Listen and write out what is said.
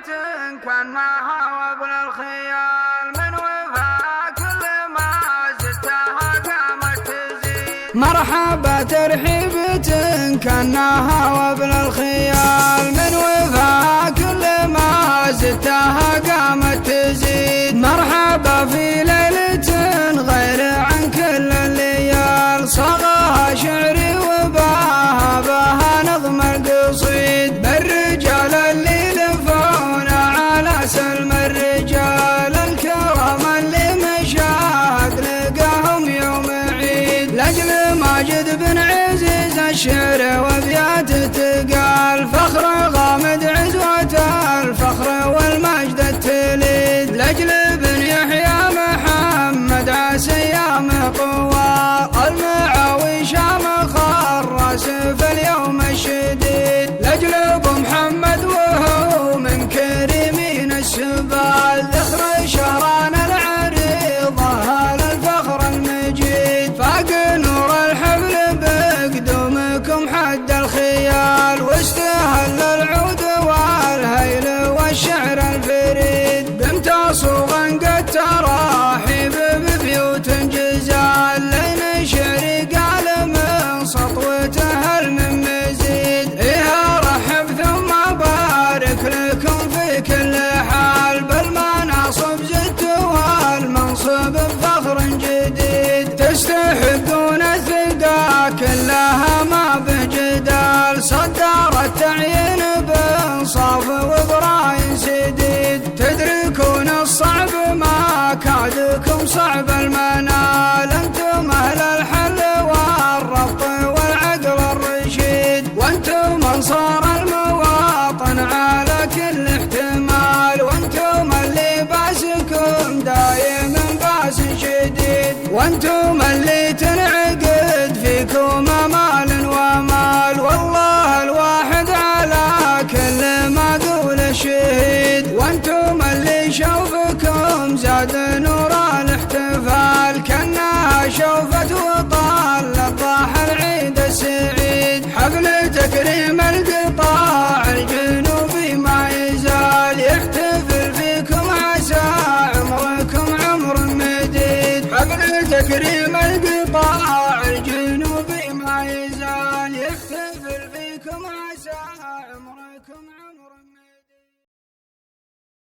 كانها وابن الخيال من وفاء كل ما زدتها قامت تزيد. مرحبا ترحيبة كانها وابن الخيال من وفاء كل ما زدتها قامت تزيد. مرحبا في ليلة غير عن كل الليال صاغها شعري وباها بها نظم القصيد. بالرجال اللي لفونا على سلم الرجال الكرام اللي مشاهد لقاهم يوم عيد. لاجل ماجد بن عزيز الشعر وابياته تقال فخر غامد عزوة الفخر والمجد التليد. لاجل بن يحيى محمد عاش ايامه طوال المعاوي شام خراس في اليوم الشديد. لاجل ابو محمد وهو من كريمين السبال ذخر شهران العريضه هذا الفخر المجيد. فاق نور الحفل بقدومكم حد الخيال واستهل العود والهيل والشعر الفريد. بنت صوغا قد تراحب ببيوت جزال لين شعري قال من سطوته من مزيد. إيها رحب ثم بارك لكم في كل حال بالمناصب زدتوا المنصب بفخر جديد. تستحقون الثقة كلها ما بجدال صدر التعيين بانصاف وبراي سديد. تدركون الصعب ما كادكم صعب المنال انتم اهل الحل والربط والعقل الرشيد. وانتم انصار المواطن على كل احتمال وانتم اللي باسكم دايم باس شديد. وانتم اللي تنعقد فيكم امال ومال والله الواحد على كل ما قول الشهيد. وانتم اللي شوفكم زاد نور الاحتفال كانها شوفت وطال لضاح العيد السعيد. حفل تكريم القطاع الجنوبي ما يزال يحتفل فيكم عسى عمركم عمر مديد. حفل تكريم القطاع